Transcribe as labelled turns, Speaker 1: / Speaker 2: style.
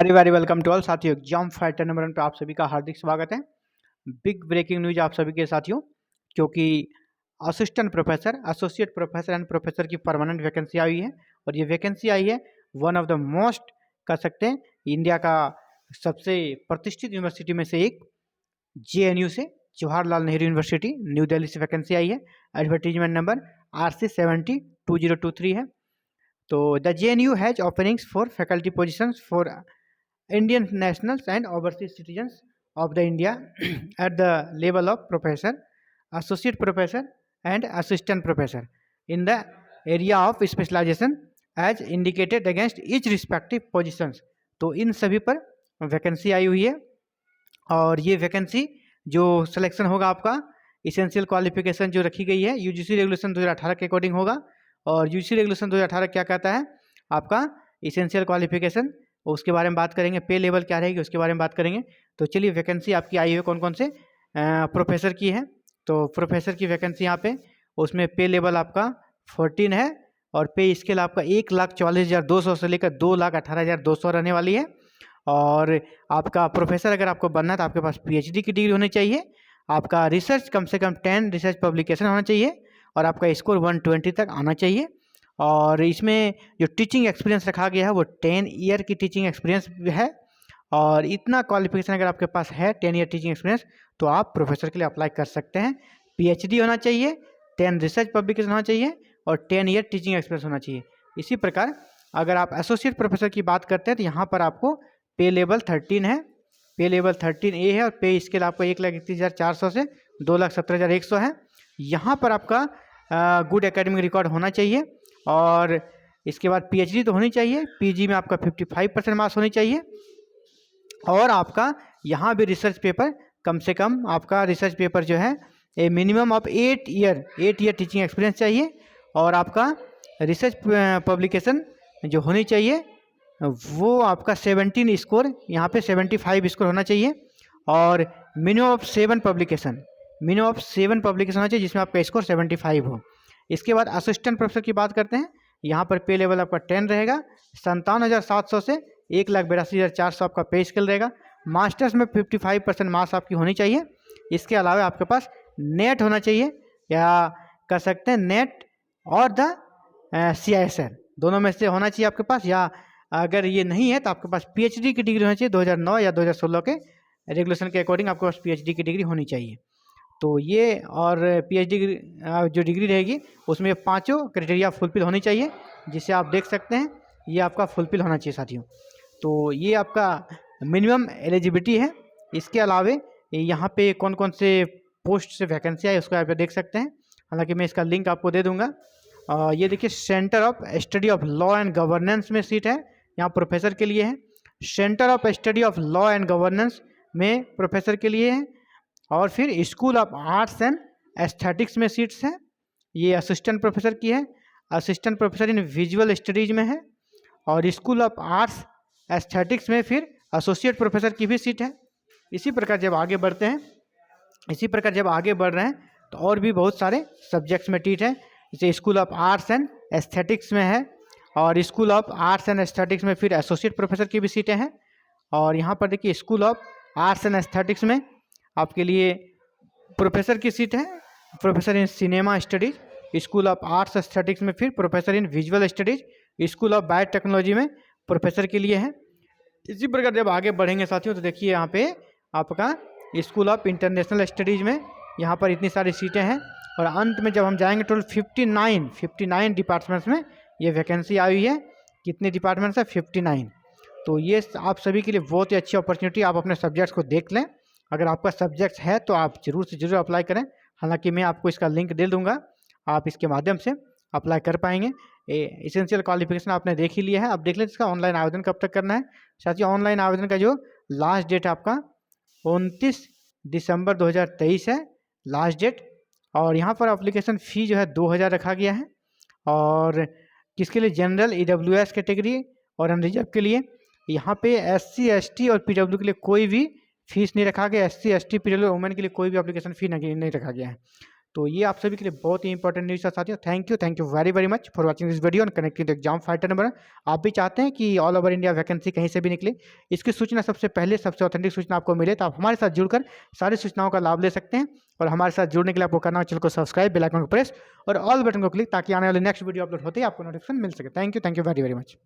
Speaker 1: Very very welcome to all साथियों। Exam fighter number 1 पे आप सभी का हार्दिक स्वागत है। बिग ब्रेकिंग न्यूज आप सभी के साथियों, क्योंकि assistant professor, associate professor and professor की परमानेंट वैकेंसी आई है। और ये वैकेंसी आई है वन ऑफ द मोस्ट कह सकते हैं इंडिया का सबसे प्रतिष्ठित यूनिवर्सिटी में से एक JNU से, जवाहरलाल नेहरू यूनिवर्सिटी न्यू दिल्ली से वैकेंसी आई है। एडवर्टीजमेंट नंबर RC702023 है। तो the JNU has openings for faculty position for Indian nationals and overseas citizens of the India at the level of professor, associate professor and assistant professor in the area of specialization as indicated against each respective positions। तो इन सभी पर vacancy आई हुई है। और ये vacancy जो selection होगा आपका इसेंशियल क्वालिफिकेशन जो रखी गई है UGC रेगुलेशन 2018 के अकॉर्डिंग होगा। और UGC रेगुलेशन 2018 क्या कहता है आपका इसेंशियल क्वालिफिकेशन, उसके बारे में बात करेंगे। पे लेवल क्या रहेगी उसके बारे में बात करेंगे। तो चलिए वैकेंसी आपकी आई है कौन कौन से प्रोफेसर की है। तो प्रोफेसर की वैकेंसी यहाँ पे, उसमें पे लेवल आपका 14 है और पे स्केल आपका 1,44,200 से लेकर 2,18,200 रहने वाली है। और आपका प्रोफेसर अगर आपको बनना है तो आपके पास PhD की डिग्री होनी चाहिए। आपका रिसर्च कम से कम 10 रिसर्च पब्लिकेशन होना चाहिए और आपका स्कोर 120 तक आना चाहिए। और इसमें जो टीचिंग एक्सपीरियंस रखा गया है वो 10 ईयर की टीचिंग एक्सपीरियंस है। और इतना क्वालिफिकेशन अगर आपके पास है 10 ईयर टीचिंग एक्सपीरियंस तो आप प्रोफेसर के लिए अप्लाई कर सकते हैं। PhD होना चाहिए, 10 रिसर्च पब्लिकेशन होना चाहिए और 10 ईयर टीचिंग एक्सपीरियंस होना चाहिए। इसी प्रकार अगर आप एसोसिएट प्रोफेसर की बात करते हैं तो यहाँ पर आपको पे लेवल 13 है, पे लेवल 13A है और पे स्केल आपका 1,31,400 से 2,17,100 है। यहाँ पर आपका गुड एकेडमिक रिकॉर्ड होना चाहिए और इसके बाद PhD तो होनी चाहिए। PG में आपका 55% मार्क्स होनी चाहिए और आपका यहाँ भी रिसर्च पेपर कम से कम आपका रिसर्च पेपर जो है ए minimum of 8 year teaching experience चाहिए। और आपका रिसर्च पब्लिकेशन जो होनी चाहिए वो आपका 17 स्कोर, यहाँ पे 75 स्कोर होना चाहिए और मिनिमम ऑफ 7 पब्लिकेशन होना चाहिए जिसमें आपका स्कोर 75 हो। इसके बाद असिस्टेंट प्रोफेसर की बात करते हैं। यहाँ पर पे लेवल आपका 10 रहेगा, 57,700 से 1,82,400 आपका पे स्केल रहेगा। मास्टर्स में 55% मार्क्स आपकी होनी चाहिए। इसके अलावा आपके पास नेट होना चाहिए या कह सकते हैं नेट और द CISR दोनों में से होना चाहिए आपके पास, या अगर ये नहीं है तो आपके पास PhD की डिग्री होनी चाहिए। 2009 या 2016 के रेगुलेशन के अकॉर्डिंग आपके पास PhD की डिग्री होनी चाहिए। तो ये और PhD जो डिग्री रहेगी उसमें 5 क्राइटेरिया फुलफिल होनी चाहिए, जिसे आप देख सकते हैं ये आपका फुलफिल होना चाहिए साथियों। तो ये आपका मिनिमम एलिजिबिलिटी है। इसके अलावे यहाँ पे कौन कौन से पोस्ट से वैकेंसी है उसको आप देख सकते हैं, हालांकि मैं इसका लिंक आपको दे दूंगा। ये देखिए centre of study of law and governance में सीट है, यहाँ प्रोफेसर के लिए है। Centre of study of law and governance में प्रोफेसर के लिए है। और फिर school of arts and aesthetics में सीट्स हैं, ये असिस्टेंट प्रोफेसर की है। Assistant professor in visual studies में है। और स्कूल ऑफ आर्ट्स एस्थेटिक्स में फिर एसोसिएट प्रोफेसर की भी सीट है। इसी प्रकार जब आगे बढ़ते हैं, बढ़ रहे हैं तो और भी बहुत सारे सब्जेक्ट्स में सीट है, जैसे school of arts and aesthetics में है और school of arts and aesthetics में फिर एसोसिएट प्रोफेसर की भी सीटें हैं। और यहाँ पर देखिए school of arts and aesthetics में आपके लिए प्रोफेसर की सीट है, professor in cinema studies. School of arts aesthetics में फिर professor in visual studies. School of biotechnology में प्रोफेसर के लिए है। इसी प्रकार जब आगे बढ़ेंगे साथियों तो देखिए यहाँ पे आपका स्कूल ऑफ इंटरनेशनल स्टडीज में यहाँ पर इतनी सारी सीटें हैं। और अंत में जब हम जाएंगे टोटल 59 डिपार्टमेंट्स में ये वैकेंसी आई हुई है। कितने डिपार्टमेंट्स है? 59। तो ये आप सभी के लिए बहुत ही अच्छी अपॉर्चुनिटी, आप अपने सब्जेक्ट्स को देख लें। अगर आपका सब्जेक्ट है तो आप जरूर से जरूर अप्लाई करें, हालांकि मैं आपको इसका लिंक दे दूंगा, आप इसके माध्यम से अप्लाई कर पाएंगे। इसेंशियल क्वालिफिकेशन आपने देख ही लिया है, अब देख लें इसका ऑनलाइन आवेदन कब तक करना है। साथियों ऑनलाइन आवेदन का जो लास्ट डेट आपका 29 दिसंबर 2023 है लास्ट डेट। और यहाँ पर एप्लीकेशन फ़ी जो है 2,000 रखा गया है। और किसके लिए? जनरल, EWS कैटेगरी और अनरिजर्व के लिए। यहाँ पे SC ST और PW के लिए कोई भी फीस नहीं रखा गया। SC ST PW वुमेन के लिए कोई भी एप्लीकेशन फ़ी नहीं रखा गया है। तो ये आप सभी के लिए बहुत ही इंपॉर्टेंट न्यूज़ था साथियों। Thank you very very much for watching this video on connecting the exam fighter number. आप भी चाहते हैं कि ऑल ओवर इंडिया वैकेंसी कहीं से भी निकले, इसकी सूचना सबसे पहले, सबसे ऑथेंटिक सूचना आपको मिले, तो आप हमारे साथ जुड़कर सारी सूचनाओं का लाभ ले सकते हैं। और हमारे साथ जुड़ने के लिए आपको करना है चैनल को सब्सक्राइब, बेल आइकन को प्रेस और ऑल बटन को क्लिक, ताकि आने वाले नेक्स्ट वीडियो अपलोड होते ही आपको नोटिफिकेशन मिल सके। Thank you very very much.